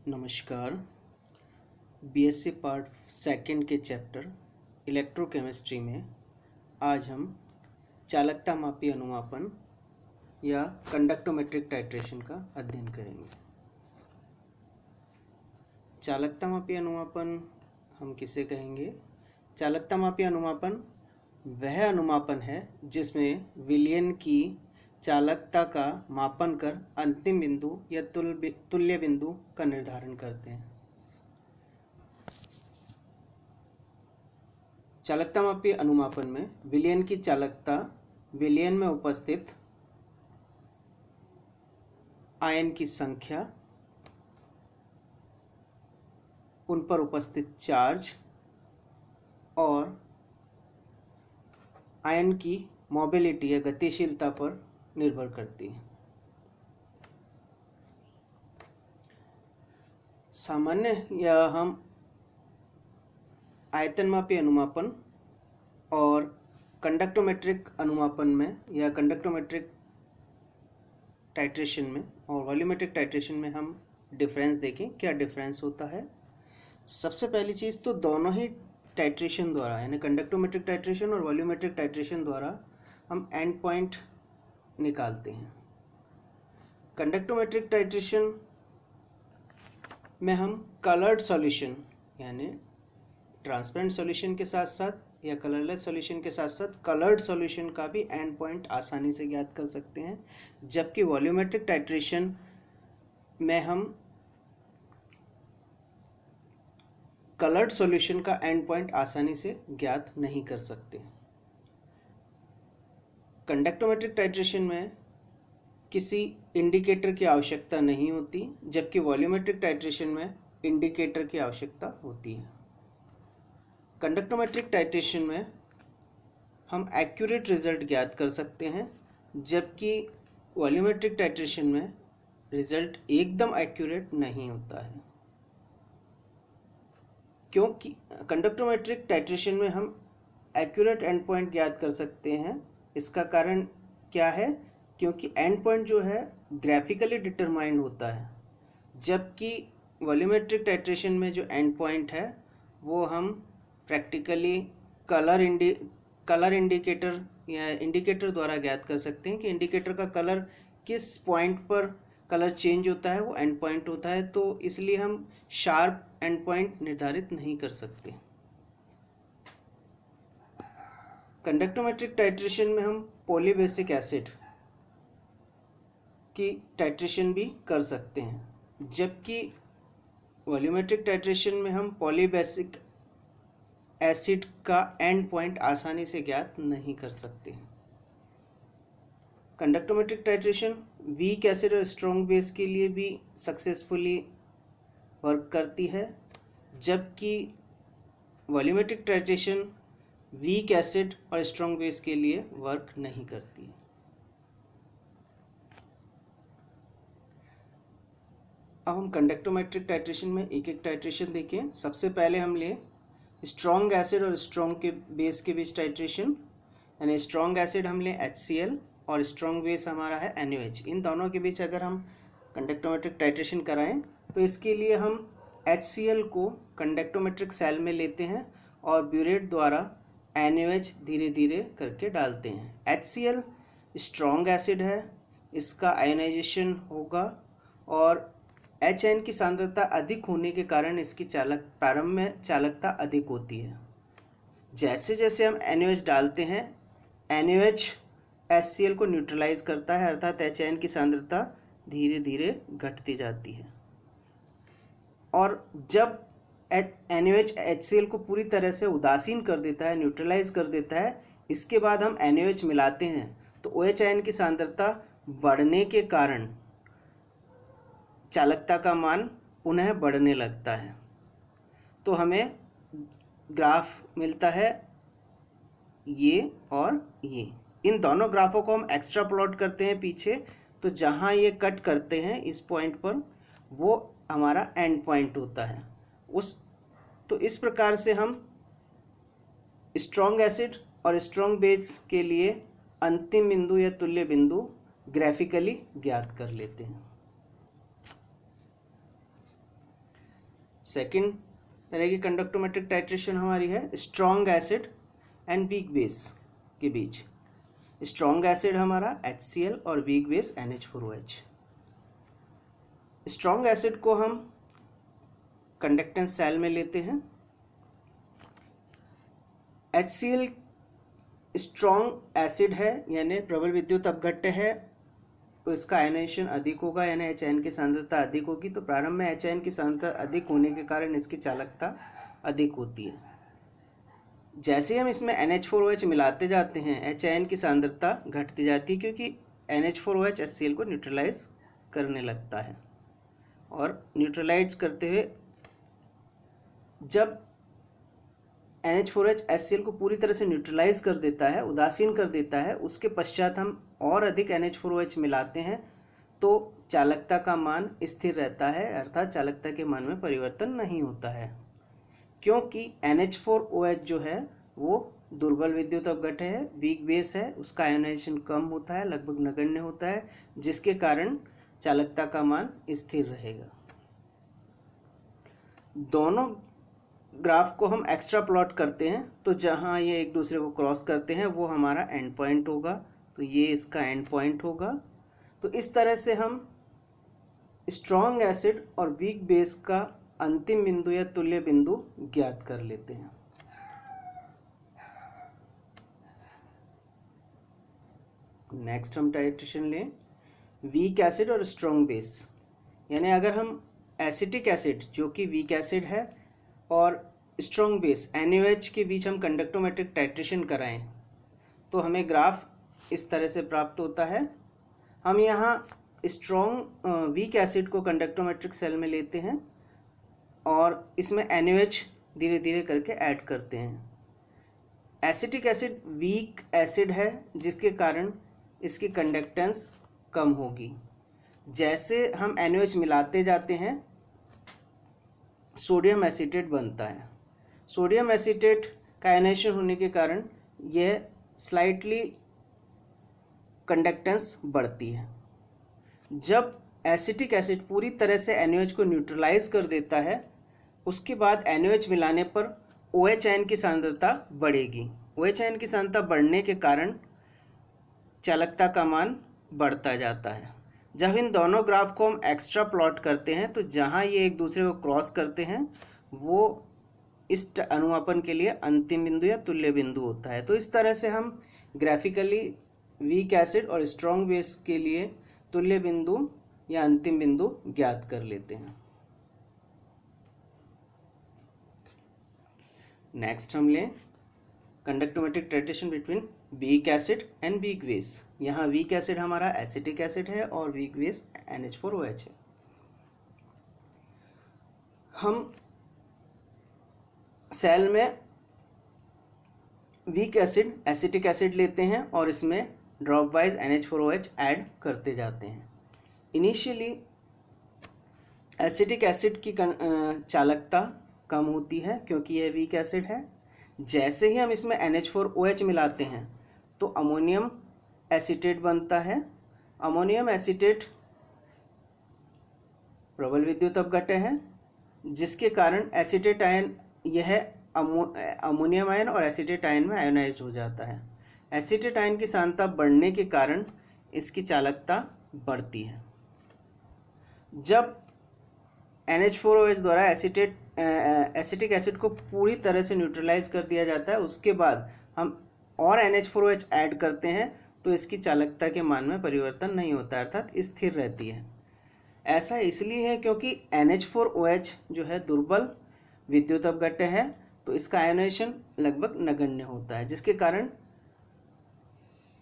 नमस्कार। BSc part second के chapter electrochemistry में आज हम चालकता मापी अनुमापन या कंडक्टोमेट्रिक टाइट्रेशन का अध्ययन करेंगे। चालकता मापी अनुमापन हम किसे कहेंगे? चालकता मापी अनुमापन वह अनुमापन है जिसमें विलयन की चालकता का मापन कर अंतिम बिंदु या तुल्य बिंदु का निर्धारण करते हैं। चालकता मापी अनुमापन में विलयन की चालकता विलयन में उपस्थित आयन की संख्या, उन पर उपस्थित चार्ज और आयन की मोबिलिटी या गतिशीलता पर निर्भर करती है। सामान्य या हम आयतनमापी अनुमापन और कंडक्टोमेट्रिक अनुमापन में या कंडक्टोमेट्रिक टाइट्रेशन में और वॉल्यूमेट्रिक टाइट्रेशन में हम डिफरेंस देखें। क्या डिफरेंस होता है? सबसे पहली चीज़ तो दोनों ही टाइट्रेशन द्वारा यानी कंडक्टोमेट्रिक टाइट्रेशन और वॉल्यूमेट्रिक टाइट्रेशन द्वारा हम एंड पॉइंट निकालते हैं। कंडक्टोमेट्रिक टाइट्रेशन में हम कलर्ड सॉल्यूशन यानी ट्रांसपेरेंट सॉल्यूशन के साथ साथ या कलरलेस सॉल्यूशन के साथ साथ कलर्ड सॉल्यूशन का भी एंड पॉइंट आसानी से ज्ञात कर सकते हैं, जबकि वॉल्यूमेट्रिक टाइट्रेशन में हम कलर्ड सॉल्यूशन का एंड पॉइंट आसानी से ज्ञात नहीं कर सकते। कंडक्टोमेट्रिक टाइट्रेशन में किसी इंडिकेटर की आवश्यकता नहीं होती, जबकि वॉल्यूमेट्रिक टाइट्रेशन में इंडिकेटर की आवश्यकता होती है। कंडक्टोमेट्रिक टाइट्रेशन में हम एक्यूरेट रिजल्ट ज्ञात कर सकते हैं, जबकि वॉल्यूमेट्रिक टाइट्रेशन में रिजल्ट एकदम एक्यूरेट नहीं होता है। क्योंकि कंडक्टोमेट्रिक टाइट्रेशन में हम एक्यूरेट एंड पॉइंट ज्ञात कर सकते हैं, इसका कारण क्या है? क्योंकि एंड पॉइंट जो है ग्राफिकली डिटरमाइंड होता है, जबकि वॉल्यूमेट्रिक टाइट्रेशन में जो एंड पॉइंट है वो हम प्रैक्टिकली कलर इंडिकेटर या इंडिकेटर द्वारा ज्ञात कर सकते हैं कि इंडिकेटर का कलर किस पॉइंट पर कलर चेंज होता है वो एंड पॉइंट होता है। तो इसलिए हम शार्प एंड पॉइंट निर्धारित नहीं कर सकते। कंडक्टोमेट्रिक टाइट्रेशन में हम पॉलीबेसिक एसिड की टाइट्रेशन भी कर सकते हैं, जबकि वॉल्यूमेट्रिक टाइट्रेशन में हम पॉलीबेसिक एसिड का एंड पॉइंट आसानी से ज्ञात नहीं कर सकते। कंडक्टोमेट्रिक टाइट्रेशन वीक एसिड और स्ट्रॉन्ग बेस के लिए भी सक्सेसफुली वर्क करती है, जबकि वॉल्यूमेट्रिक टाइट्रेशन वीक एसिड और स्ट्रॉन्ग बेस के लिए वर्क नहीं करती है। अब हम कंडक्टोमेट्रिक टाइट्रेशन में एक एक टाइट्रेशन देखें। सबसे पहले हम ले स्ट्रॉन्ग एसिड और स्ट्रॉन्ग के बेस के बीच टाइट्रेशन, यानी स्ट्रॉन्ग एसिड हम लें HCl और स्ट्रॉन्ग बेस हमारा है NaOH। इन दोनों के बीच अगर हम कंडक्टोमेट्रिक टाइट्रेशन कराएं तो इसके लिए हम HCl को कंडक्टोमेट्रिक सेल में लेते हैं और ब्यूरेट द्वारा NaOH धीरे धीरे करके डालते हैं। HCl स्ट्रॉन्ग एसिड है, इसका आयोनाइजेशन होगा और HN की सांद्रता अधिक होने के कारण इसकी प्रारंभ में चालकता अधिक होती है। जैसे जैसे हम NaOH डालते हैं NaOH HCl को न्यूट्रलाइज करता है, अर्थात HN की सांद्रता धीरे धीरे घटती जाती है। और जब NaOH HCl को पूरी तरह से उदासीन कर देता है, न्यूट्रलाइज कर देता है, इसके बाद हम NaOH मिलाते हैं तो OH आयन की सांद्रता बढ़ने के कारण चालकता का मान पुनः बढ़ने लगता है। तो हमें ग्राफ मिलता है ये और ये। इन दोनों ग्राफों को हम एक्स्ट्रा प्लॉट करते हैं पीछे, तो जहाँ ये कट करते हैं इस पॉइंट पर वो हमारा एंड पॉइंट होता है। तो इस प्रकार से हम स्ट्रॉन्ग एसिड और स्ट्रॉन्ग बेस के लिए अंतिम बिंदु या तुल्य बिंदु ग्राफिकली ज्ञात कर लेते हैं। सेकंड तरह की कंडक्टोमेट्रिक टाइट्रेशन हमारी है strong acid and weak base के बीच। स्ट्रॉन्ग एसिड हमारा HCl और weak base NH4OH। Strong acid को हम कंडक्टेंस सेल में लेते हैं। HCl स्ट्रॉन्ग एसिड है यानी प्रबल विद्युत अपघट्य है, तो इसका आयनाइजेशन अधिक होगा यानी H की सांद्रता अधिक होगी। तो प्रारंभ में H की सांद्रता अधिक होने के कारण इसकी चालकता अधिक होती है। जैसे हम इसमें NH4OH मिलाते जाते हैं H की सांद्रता घटती जाती है, क्योंकि NH4OH HCl को न्यूट्रलाइज करने लगता है। और न्यूट्रलाइज करते हुए जब NH4OH HCl को पूरी तरह से न्यूट्रलाइज कर देता है, उदासीन कर देता है, उसके पश्चात हम और अधिक NH4OH मिलाते हैं तो चालकता का मान स्थिर रहता है, अर्थात चालकता के मान में परिवर्तन नहीं होता है, क्योंकि NH4OH जो है वो दुर्बल विद्युत अपघट्य है, वीक बेस है, उसका आयोनाइजेशन कम होता है, लगभग नगण्य होता है, जिसके कारण चालकता का मान स्थिर रहेगा। दोनों ग्राफ को हम एक्स्ट्रा प्लॉट करते हैं तो जहाँ ये एक दूसरे को क्रॉस करते हैं वो हमारा एंड पॉइंट होगा, तो ये इसका एंड पॉइंट होगा। तो इस तरह से हम स्ट्रॉन्ग एसिड और वीक बेस का अंतिम बिंदु या तुल्य बिंदु ज्ञात कर लेते हैं। नेक्स्ट हम टाइट्रेशन लें वीक एसिड और स्ट्रॉन्ग बेस। यानी अगर हम एसिटिक एसिड जो कि वीक एसिड है और स्ट्रॉन्ग बेस NaOH के बीच हम कंडक्टोमेट्रिक टाइट्रेशन कराएं तो हमें ग्राफ इस तरह से प्राप्त होता है। हम यहाँ स्ट्रॉन्ग वीक एसिड को कंडक्टोमेट्रिक सेल में लेते हैं और इसमें NaOH धीरे धीरे करके ऐड करते हैं। एसिटिक एसिड वीक एसिड है जिसके कारण इसकी कंडक्टेंस कम होगी। जैसे हम NaOH मिलाते जाते हैं सोडियम एसीटेट बनता है। सोडियम एसीटेट का आयनाइजेशन होने के कारण यह स्लाइटली कंडक्टेंस बढ़ती है। जब एसिटिक एसिड पूरी तरह से NaOH को न्यूट्रलाइज कर देता है उसके बाद NaOH मिलाने पर OH आयन की सांद्रता बढ़ेगी। OH आयन की सांद्रता बढ़ने के कारण चालकता का मान बढ़ता जाता है। जब इन दोनों ग्राफ को हम एक्स्ट्रा प्लॉट करते हैं तो जहाँ ये एक दूसरे को क्रॉस करते हैं वो इस अनुमापन के लिए अंतिम बिंदु या तुल्य बिंदु होता है। तो इस तरह से हम ग्राफिकली वीक एसिड और स्ट्रॉन्ग बेस के लिए तुल्य बिंदु या अंतिम बिंदु ज्ञात कर लेते हैं। नेक्स्ट हम लें conductometric titration between weak acid and weak base. यहाँ वीक एसिड हमारा एसिटिक एसिड है और वीक बेस NH4OH है। हम सेल में वीक एसिड एसिटिक एसिड लेते हैं और इसमें ड्रॉप वाइज NH4OH ऐड करते जाते हैं। इनिशियली एसिटिक एसिड की चालकता कम होती है क्योंकि यह वीक एसिड है। जैसे ही हम इसमें NH4OH मिलाते हैं तो अमोनियम एसीटेट बनता है। अमोनियम एसीटेट प्रबल विद्युत अपघट्य है जिसके कारण एसीटेट आयन यह अमोनियम आयन और एसीटेट आयन में आयोनाइज्ड हो जाता है। एसीटेट आयन की सांद्रता बढ़ने के कारण इसकी चालकता बढ़ती है। जब NH4OH द्वारा एसिटिक एसिड को पूरी तरह से न्यूट्रलाइज कर दिया जाता है उसके बाद हम और NH4OH ऐड करते हैं तो इसकी चालकता के मान में परिवर्तन नहीं होता अर्थात स्थिर रहती है। ऐसा इसलिए है क्योंकि NH4OH जो है दुर्बल विद्युत अपघट्य है तो इसका आयोनाइजेशन लगभग नगण्य होता है जिसके कारण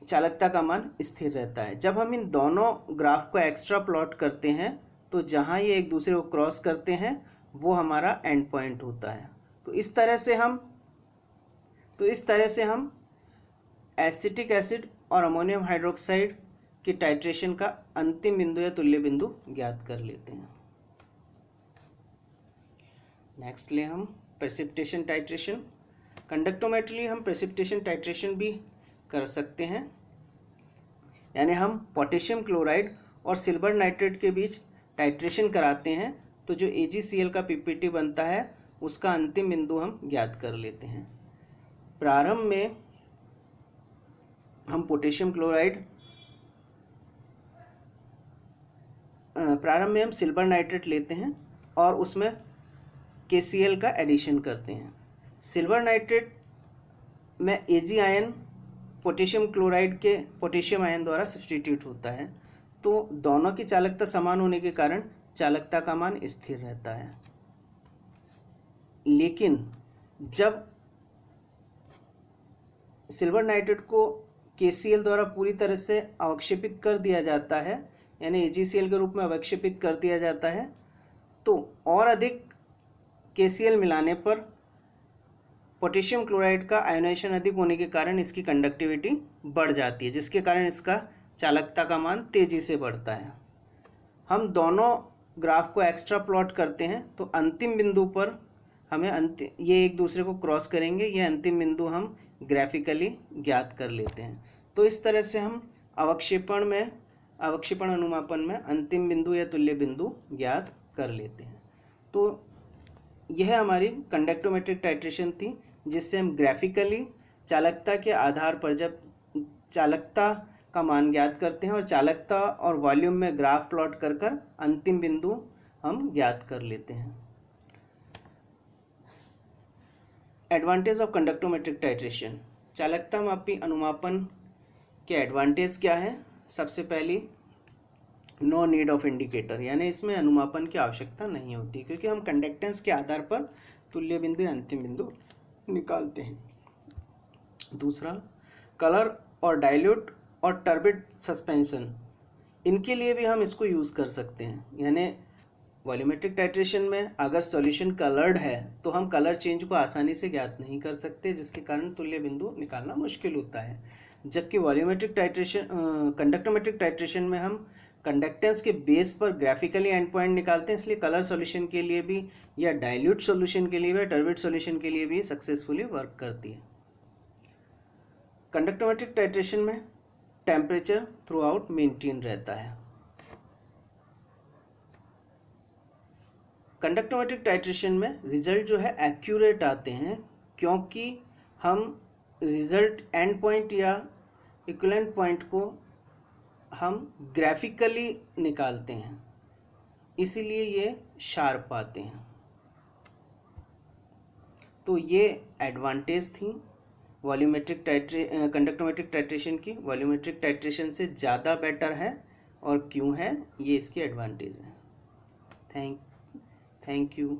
चालकता का मान स्थिर रहता है। जब हम इन दोनों ग्राफ को एक्स्ट्रा प्लॉट करते हैं तो जहाँ ये एक दूसरे को क्रॉस करते हैं वो हमारा एंड पॉइंट होता है। तो इस तरह से हम एसिटिक एसिड और अमोनियम हाइड्रोक्साइड की टाइट्रेशन का अंतिम बिंदु या तुल्य बिंदु ज्ञात कर लेते हैं। नेक्स्ट ले हम प्रेसिपिटेशन टाइट्रेशन। कंडक्टोमेट्री हम प्रेसिपिटेशन टाइट्रेशन भी कर सकते हैं, यानी हम पोटेशियम क्लोराइड और सिल्वर नाइट्रेट के बीच टाइट्रेशन कराते हैं तो जो AgCl का PPT बनता है उसका अंतिम बिंदु हम ज्ञात कर लेते हैं। प्रारंभ में हम पोटेशियम क्लोराइड प्रारंभ में हम सिल्वर नाइट्रेट लेते हैं और उसमें KCl का एडिशन करते हैं। सिल्वर नाइट्रेट में Ag आयन पोटेशियम क्लोराइड के पोटेशियम आयन द्वारा सब्सटीट्यूट होता है, तो दोनों की चालकता समान होने के कारण चालकता का मान स्थिर रहता है। लेकिन जब सिल्वर नाइट्रेट को KCl द्वारा पूरी तरह से अवक्षेपित कर दिया जाता है, यानी AgCl के रूप में अवक्षेपित कर दिया जाता है, तो और अधिक KCl मिलाने पर पोटेशियम क्लोराइड का आयोनाइजेशन अधिक होने के कारण इसकी कंडक्टिविटी बढ़ जाती है, जिसके कारण इसका चालकता का मान तेजी से बढ़ता है। हम दोनों ग्राफ को एक्स्ट्रा प्लॉट करते हैं तो अंतिम बिंदु पर हमें ये एक दूसरे को क्रॉस करेंगे, ये अंतिम बिंदु हम ग्राफिकली ज्ञात कर लेते हैं। तो इस तरह से हम अवक्षेपण अनुमापन में अंतिम बिंदु या तुल्य बिंदु ज्ञात कर लेते हैं। तो यह हमारी कंडक्टोमेट्रिक टाइट्रेशन थी, जिससे हम ग्राफिकली चालकता के आधार पर जब चालकता का मान ज्ञात करते हैं और चालकता और वॉल्यूम में ग्राफ प्लॉट कर अंतिम बिंदु हम ज्ञात कर लेते हैं। Advantage of conductometric titration. चालकता मापी अनुमापन के एडवांटेज क्या है? सबसे पहली, नो नीड ऑफ इंडिकेटर, यानी इसमें अनुमापन की आवश्यकता नहीं होती, क्योंकि हम कंडक्टेंस के आधार पर तुल्य बिंदु या अंतिम बिंदु निकालते हैं। दूसरा, कलर और डाइल्यूट और टर्बिड सस्पेंशन, इनके लिए भी हम इसको यूज़ कर सकते हैं। यानी वॉल्यूमेट्रिक टाइट्रेशन में अगर सॉल्यूशन कलर्ड है तो हम कलर चेंज को आसानी से ज्ञात नहीं कर सकते, जिसके कारण तुल्य बिंदु निकालना मुश्किल होता है। जबकि वॉल्यूमेट्रिक टाइट्रेशन कंडक्टोमेट्रिक टाइट्रेशन में हम कंडक्टेंस के बेस पर ग्राफिकली एंड पॉइंट निकालते हैं, इसलिए कलर सॉल्यूशन के लिए भी या डाइल्यूट सॉल्यूशन के लिए भी टर्बिड सॉल्यूशन के लिए भी सक्सेसफुली वर्क करती है। कंडक्टोमेट्रिक टाइट्रेशन में टेम्परेचर थ्रू आउट मेंटेन रहता है। कंडक्टोमेट्रिक टाइट्रेशन में रिजल्ट जो है एक्यूरेट आते हैं, क्योंकि हम रिजल्ट एंड पॉइंट या इक्विवेलेंट पॉइंट को हम ग्राफिकली निकालते हैं, इसीलिए ये शार्प आते हैं। तो ये एडवांटेज थी वॉल्यूमेट्रिक कंडक्टोमेट्रिक टाइट्रेशन की। वॉल्यूमेट्रिक टाइट्रेशन से ज़्यादा बेटर है, और क्यों है, ये इसकी एडवांटेज है। Thank you.